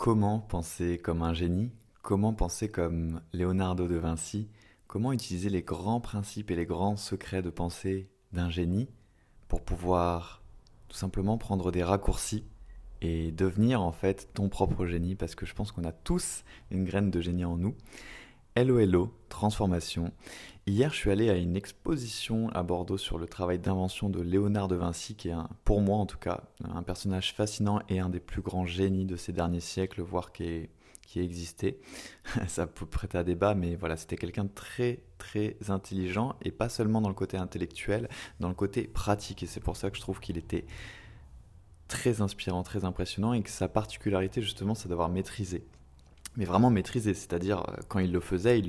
Comment penser comme un génie? Comment penser comme Leonardo de Vinci? Comment utiliser les grands principes et les grands secrets de pensée d'un génie pour pouvoir tout simplement prendre des raccourcis et devenir en fait ton propre génie? Parce que je pense qu'on a tous une graine de génie en nous. Hello hello, transformation. Hier, je suis allé à une exposition à Bordeaux sur le travail d'invention de Léonard de Vinci, qui est pour moi en tout cas, un personnage fascinant et un des plus grands génies de ces derniers siècles, voire qui ait existé. Ça peut prêter à débat, mais voilà, c'était quelqu'un de très très intelligent et pas seulement dans le côté intellectuel, dans le côté pratique. Et c'est pour ça que je trouve qu'il était très inspirant, très impressionnant et que sa particularité justement, c'est d'avoir maîtrisé, mais vraiment maîtrisé, c'est-à-dire quand il le faisait,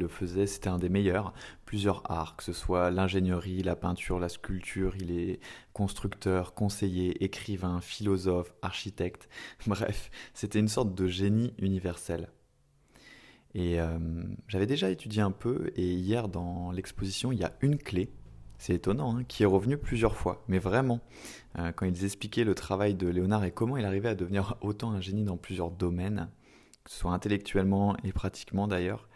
c'était un des meilleurs. Plusieurs arts, que ce soit l'ingénierie, la peinture, la sculpture, il est constructeur, conseiller, écrivain, philosophe, architecte. Bref, c'était une sorte de génie universel. Et j'avais déjà étudié un peu, et hier dans l'exposition, il y a une clé, c'est étonnant, hein, qui est revenue plusieurs fois, mais vraiment, quand ils expliquaient le travail de Léonard et comment il arrivait à devenir autant un génie dans plusieurs domaines, que ce soit intellectuellement et pratiquement d'ailleurs,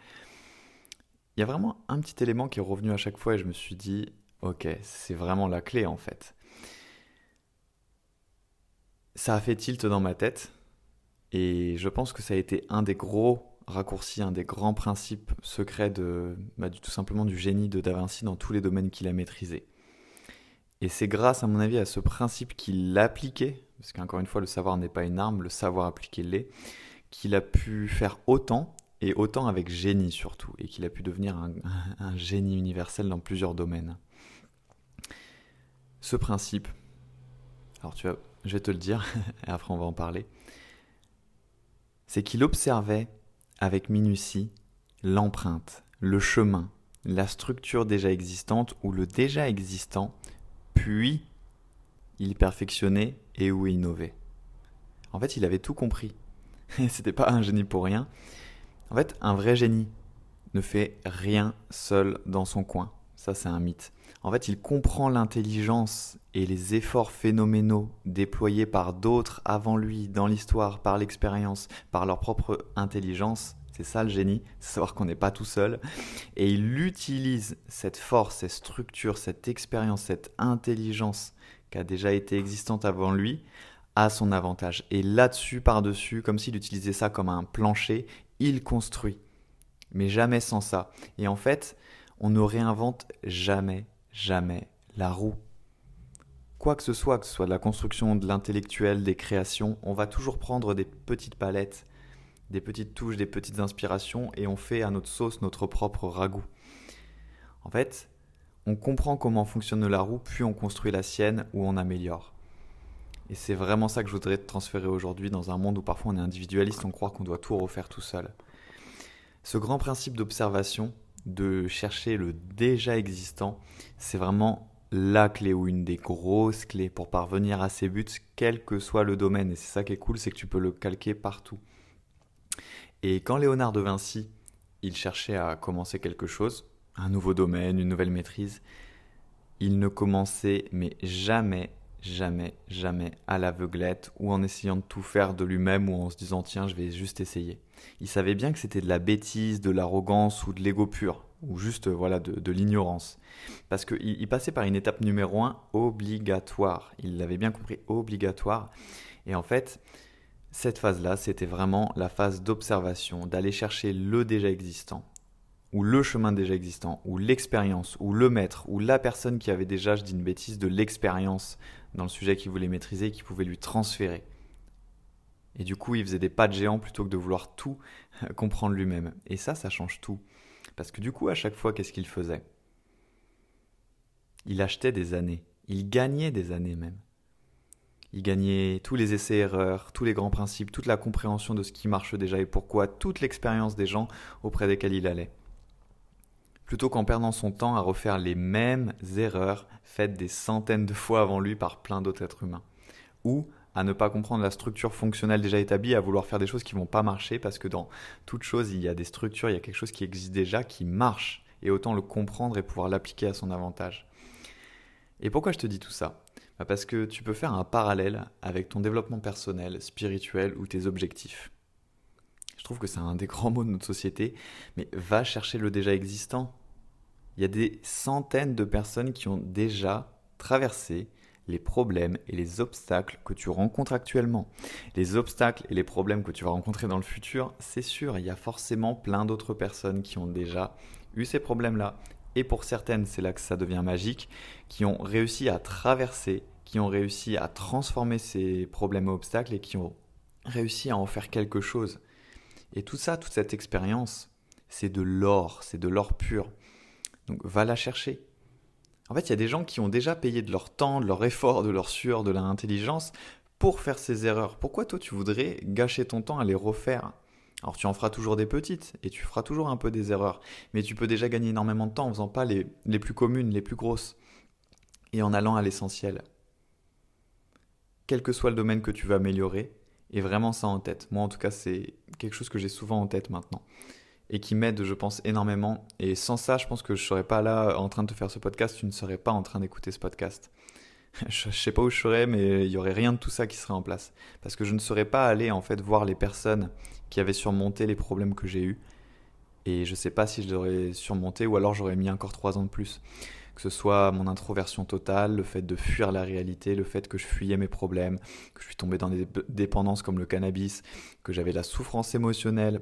il y a vraiment un petit élément qui est revenu à chaque fois et je me suis dit, ok, c'est vraiment la clé en fait. Ça a fait tilt dans ma tête et je pense que ça a été un des gros raccourcis, un des grands principes secrets tout simplement du génie de Da Vinci dans tous les domaines qu'il a maîtrisés. Et c'est grâce, à mon avis, à ce principe qu'il appliquait, parce qu'encore une fois, le savoir n'est pas une arme, le savoir appliqué l'est, qu'il a pu faire autant, et autant avec génie surtout, et qu'il a pu devenir un génie universel dans plusieurs domaines. Ce principe, alors je vais te le dire, et après on va en parler, c'est qu'il observait avec minutie l'empreinte, le chemin, la structure déjà existante ou le déjà existant, puis il perfectionnait et ou innovait. En fait, il avait tout compris. C'était pas un génie pour rien. En fait, un vrai génie ne fait rien seul dans son coin. Ça, c'est un mythe. En fait, il comprend l'intelligence et les efforts phénoménaux déployés par d'autres avant lui dans l'histoire, par l'expérience, par leur propre intelligence. C'est ça le génie, c'est savoir qu'on n'est pas tout seul. Et il utilise cette force, cette structure, cette expérience, cette intelligence qui a déjà été existante avant lui à son avantage. Et là-dessus, par-dessus, comme s'il utilisait ça comme un plancher, il construit, mais jamais sans ça. Et en fait, on ne réinvente jamais, jamais la roue. Quoi que ce soit de la construction, de l'intellectuel, des créations, on va toujours prendre des petites palettes, des petites touches, des petites inspirations, et on fait à notre sauce notre propre ragoût. En fait, on comprend comment fonctionne la roue, puis on construit la sienne ou on améliore. Et c'est vraiment ça que je voudrais te transférer aujourd'hui dans un monde où parfois on est individualiste, on croit qu'on doit tout refaire tout seul. Ce grand principe d'observation, de chercher le déjà existant, c'est vraiment la clé ou une des grosses clés pour parvenir à ses buts, quel que soit le domaine. Et c'est ça qui est cool, c'est que tu peux le calquer partout. Et quand Léonard de Vinci, il cherchait à commencer quelque chose, un nouveau domaine, une nouvelle maîtrise, il ne commençait mais jamais, jamais, jamais à l'aveuglette ou en essayant de tout faire de lui-même ou en se disant tiens je vais juste essayer. Il savait bien que c'était de la bêtise, de l'arrogance ou de l'ego pur ou juste voilà de l'ignorance. Parce qu'il passait par une étape numéro un obligatoire. Il l'avait bien compris, obligatoire. Et en fait, cette phase-là, c'était vraiment la phase d'observation, d'aller chercher le déjà existant ou le chemin déjà existant, ou l'expérience, ou le maître, ou la personne qui avait déjà, je dis une bêtise, de l'expérience dans le sujet qu'il voulait maîtriser et qui pouvait lui transférer. Et du coup, il faisait des pas de géant plutôt que de vouloir tout comprendre lui-même. Et ça change tout. Parce que du coup, à chaque fois, qu'est-ce qu'il faisait? Il achetait des années. Il gagnait des années même. Il gagnait tous les essais-erreurs, tous les grands principes, toute la compréhension de ce qui marche déjà et pourquoi, toute l'expérience des gens auprès desquels il allait, plutôt qu'en perdant son temps à refaire les mêmes erreurs faites des centaines de fois avant lui par plein d'autres êtres humains. Ou à ne pas comprendre la structure fonctionnelle déjà établie, à vouloir faire des choses qui ne vont pas marcher, parce que dans toute chose, il y a des structures, il y a quelque chose qui existe déjà, qui marche, et autant le comprendre et pouvoir l'appliquer à son avantage. Et pourquoi je te dis tout ça? Parce que tu peux faire un parallèle avec ton développement personnel, spirituel ou tes objectifs. Je trouve que c'est un des grands mots de notre société, mais va chercher le déjà existant. Il y a des centaines de personnes qui ont déjà traversé les problèmes et les obstacles que tu rencontres actuellement. Les obstacles et les problèmes que tu vas rencontrer dans le futur, c'est sûr, il y a forcément plein d'autres personnes qui ont déjà eu ces problèmes-là. Et pour certaines, c'est là que ça devient magique, qui ont réussi à traverser, qui ont réussi à transformer ces problèmes et obstacles et qui ont réussi à en faire quelque chose. Et tout ça, toute cette expérience, c'est de l'or pur. Donc va la chercher. En fait, il y a des gens qui ont déjà payé de leur temps, de leur effort, de leur sueur, de leur intelligence pour faire ces erreurs. Pourquoi toi tu voudrais gâcher ton temps à les refaire? Alors tu en feras toujours des petites et tu feras toujours un peu des erreurs, mais tu peux déjà gagner énormément de temps en faisant pas les plus communes, les plus grosses, et en allant à l'essentiel. Quel que soit le domaine que tu veux améliorer, et vraiment ça en tête. Moi en tout cas c'est quelque chose que j'ai souvent en tête maintenant et qui m'aide, je pense, énormément. Et sans ça, je pense que je ne serais pas là en train de te faire ce podcast, tu ne serais pas en train d'écouter ce podcast. Je ne sais pas où je serais, mais il n'y aurait rien de tout ça qui serait en place. Parce que je ne serais pas allé en fait voir les personnes qui avaient surmonté les problèmes que j'ai eus. Et je ne sais pas si je l'aurais surmonté ou alors j'aurais mis encore 3 ans de plus. Que ce soit mon introversion totale, le fait de fuir la réalité, le fait que je fuyais mes problèmes, que je suis tombé dans des dépendances comme le cannabis, que j'avais la souffrance émotionnelle,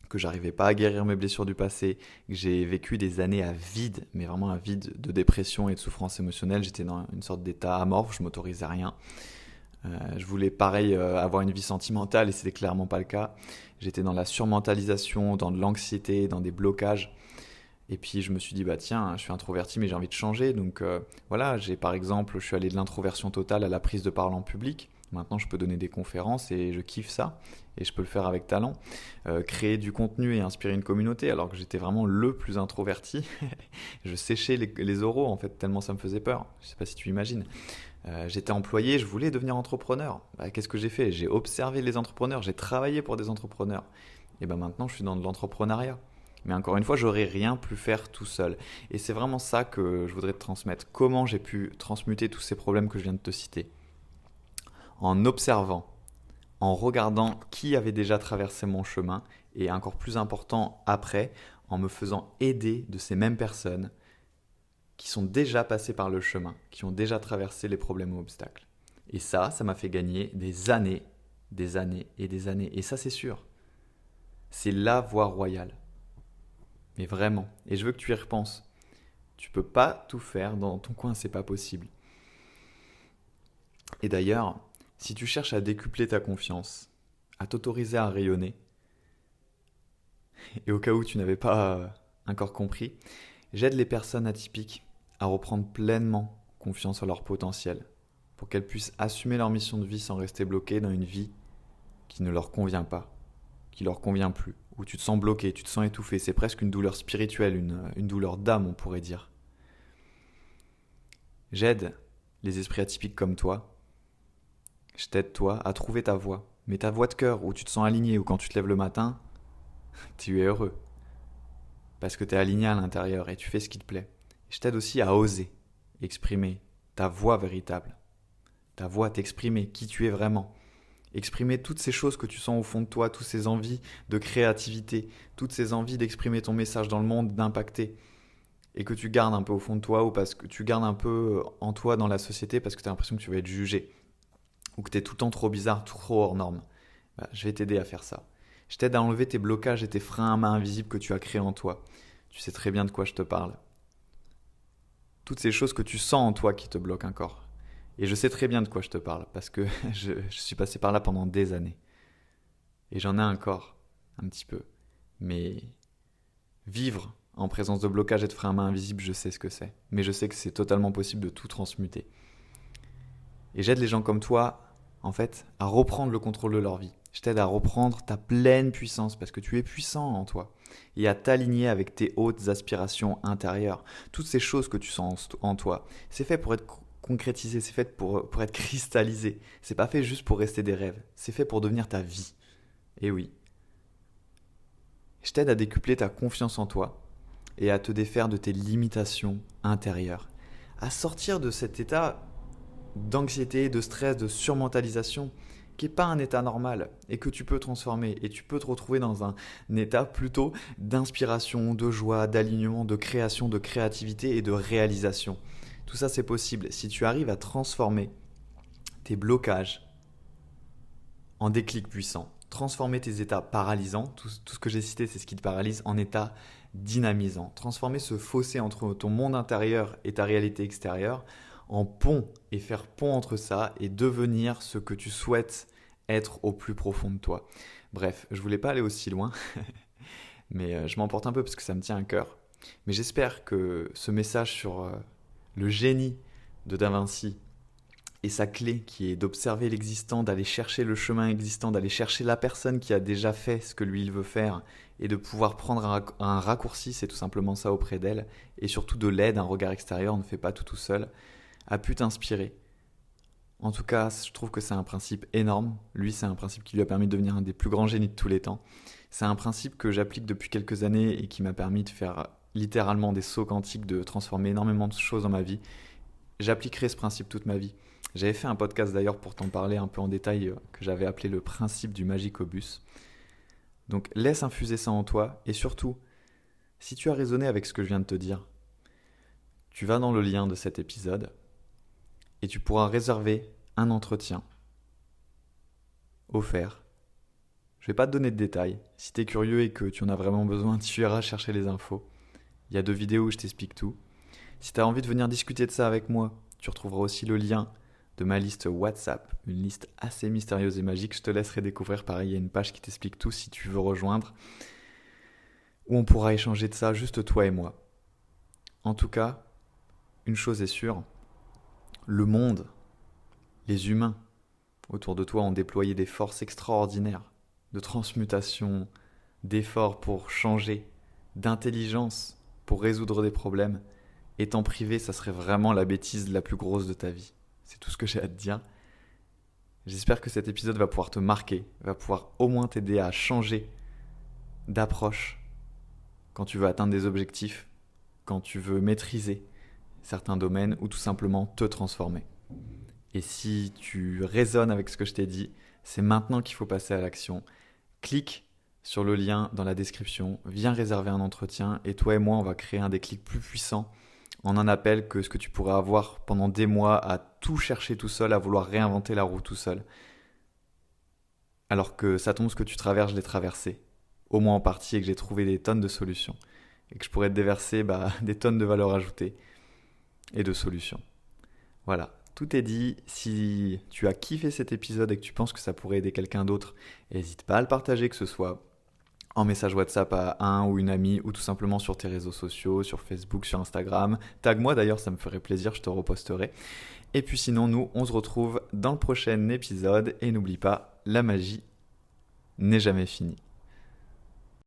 que j'arrivais pas à guérir mes blessures du passé, que j'ai vécu des années à vide, mais vraiment à vide de dépression et de souffrance émotionnelle. J'étais dans une sorte d'état amorphe, je m'autorisais rien. Je voulais pareil avoir une vie sentimentale et c'était clairement pas le cas. J'étais dans la surmentalisation, dans de l'anxiété, dans des blocages. Et puis je me suis dit bah tiens, je suis introverti mais j'ai envie de changer. Donc voilà, par exemple, je suis allé de l'introversion totale à la prise de parole en public. Maintenant, je peux donner des conférences et je kiffe ça. Et je peux le faire avec talent. Créer du contenu et inspirer une communauté alors que j'étais vraiment le plus introverti. Je séchais les oraux en fait, tellement ça me faisait peur. Je sais pas si tu imagines. J'étais employé, je voulais devenir entrepreneur. Bah, qu'est-ce que j'ai fait? J'ai observé les entrepreneurs, j'ai travaillé pour des entrepreneurs. Et ben maintenant, je suis dans de l'entrepreneuriat. Mais encore une fois, j'aurais rien pu faire tout seul. Et c'est vraiment ça que je voudrais te transmettre. Comment j'ai pu transmuter tous ces problèmes que je viens de te citer? En observant, en regardant qui avait déjà traversé mon chemin et encore plus important après, en me faisant aider de ces mêmes personnes qui sont déjà passées par le chemin, qui ont déjà traversé les problèmes ou obstacles. Et ça m'a fait gagner des années et des années. Et ça, c'est sûr. C'est la voie royale. Mais vraiment. Et je veux que tu y repenses. Tu peux pas tout faire dans ton coin, c'est pas possible. Et d'ailleurs, si tu cherches à décupler ta confiance, à t'autoriser à rayonner, et au cas où tu n'avais pas encore compris, j'aide les personnes atypiques à reprendre pleinement confiance en leur potentiel, pour qu'elles puissent assumer leur mission de vie sans rester bloquées dans une vie qui ne leur convient pas, qui leur convient plus, où tu te sens bloqué, tu te sens étouffé, c'est presque une douleur spirituelle, une douleur d'âme on pourrait dire. J'aide les esprits atypiques comme toi. Je t'aide toi à trouver ta voie. Mais ta voie de cœur où tu te sens aligné ou quand tu te lèves le matin, tu es heureux. Parce que tu es aligné à l'intérieur et tu fais ce qui te plaît. Je t'aide aussi à oser exprimer ta voix véritable. Ta voix, t'exprimer qui tu es vraiment. Exprimer toutes ces choses que tu sens au fond de toi, toutes ces envies de créativité, toutes ces envies d'exprimer ton message dans le monde, d'impacter. Et que tu gardes un peu au fond de toi ou parce que tu gardes un peu en toi dans la société parce que tu as l'impression que tu vas être jugé. Ou que tu es tout le temps trop bizarre, trop hors norme. Bah, je vais t'aider à faire ça. Je t'aide à enlever tes blocages et tes freins à main invisibles que tu as créés en toi. Tu sais très bien de quoi je te parle. Toutes ces choses que tu sens en toi qui te bloquent encore. Et je sais très bien de quoi je te parle, parce que je suis passé par là pendant des années. Et j'en ai encore, un petit peu. Mais vivre en présence de blocages et de freins à main invisibles, je sais ce que c'est. Mais je sais que c'est totalement possible de tout transmuter. Et j'aide les gens comme toi, en fait, à reprendre le contrôle de leur vie. Je t'aide à reprendre ta pleine puissance, parce que tu es puissant en toi. Et à t'aligner avec tes hautes aspirations intérieures. Toutes ces choses que tu sens en toi, c'est fait pour être concrétisé, c'est fait pour être cristallisé. C'est pas fait juste pour rester des rêves. C'est fait pour devenir ta vie. Et oui. Je t'aide à décupler ta confiance en toi et à te défaire de tes limitations intérieures. À sortir de cet état d'anxiété, de stress, de surmentalisation qui n'est pas un état normal et que tu peux transformer. Et tu peux te retrouver dans un état plutôt d'inspiration, de joie, d'alignement, de création, de créativité et de réalisation. Tout ça, c'est possible. Si tu arrives à transformer tes blocages en déclic puissant, transformer tes états paralysants, tout ce que j'ai cité, c'est ce qui te paralyse, en état dynamisant. Transformer ce fossé entre ton monde intérieur et ta réalité extérieure en pont et faire pont entre ça et devenir ce que tu souhaites être au plus profond de toi. Bref, je voulais pas aller aussi loin, mais je m'emporte un peu parce que ça me tient à cœur. Mais j'espère que ce message sur le génie de Da Vinci et sa clé qui est d'observer l'existant, d'aller chercher le chemin existant, d'aller chercher la personne qui a déjà fait ce que lui il veut faire et de pouvoir prendre un raccourci, c'est tout simplement ça auprès d'elle, et surtout de l'aide, un regard extérieur, on ne fait pas tout seul, a pu t'inspirer. En tout cas, je trouve que c'est un principe énorme. Lui, c'est un principe qui lui a permis de devenir un des plus grands génies de tous les temps. C'est un principe que j'applique depuis quelques années et qui m'a permis de faire littéralement des sauts quantiques, de transformer énormément de choses dans ma vie. J'appliquerai ce principe toute ma vie. J'avais fait un podcast d'ailleurs pour t'en parler un peu en détail que j'avais appelé le principe du Magicobus. Donc laisse infuser ça en toi et surtout, si tu as raisonné avec ce que je viens de te dire, tu vas dans le lien de cet épisode et tu pourras réserver un entretien offert. Je ne vais pas te donner de détails. Si tu es curieux et que tu en as vraiment besoin, tu iras chercher les infos. Il y a 2 vidéos où je t'explique tout. Si tu as envie de venir discuter de ça avec moi, tu retrouveras aussi le lien de ma liste WhatsApp, une liste assez mystérieuse et magique. Je te laisserai découvrir, pareil, il y a une page qui t'explique tout si tu veux rejoindre, où on pourra échanger de ça, juste toi et moi. En tout cas, une chose est sûre, le monde, les humains autour de toi ont déployé des forces extraordinaires de transmutation, d'efforts pour changer, d'intelligence pour résoudre des problèmes. Et t'en priver, ça serait vraiment la bêtise la plus grosse de ta vie. C'est tout ce que j'ai à te dire. J'espère que cet épisode va pouvoir te marquer, va pouvoir au moins t'aider à changer d'approche quand tu veux atteindre des objectifs, quand tu veux maîtriser certains domaines ou tout simplement te transformer. Et si tu résonnes avec ce que je t'ai dit, c'est maintenant qu'il faut passer à l'action. Clique sur le lien dans la description, viens réserver un entretien et toi et moi on va créer un déclic plus puissant en un appel que ce que tu pourrais avoir pendant des mois à tout chercher tout seul, à vouloir réinventer la roue tout seul. Alors que ça tombe, ce que tu traverses, je l'ai traversé, au moins en partie, et que j'ai trouvé des tonnes de solutions. Et que je pourrais te déverser des tonnes de valeur ajoutée et de solutions. Voilà, tout est dit. Si tu as kiffé cet épisode et que tu penses que ça pourrait aider quelqu'un d'autre, n'hésite pas à le partager, que ce soit en message WhatsApp à un ou une amie ou tout simplement sur tes réseaux sociaux, sur Facebook, sur Instagram. Tag-moi d'ailleurs, ça me ferait plaisir, je te reposterai. Et puis sinon, nous, on se retrouve dans le prochain épisode et n'oublie pas, la magie n'est jamais finie.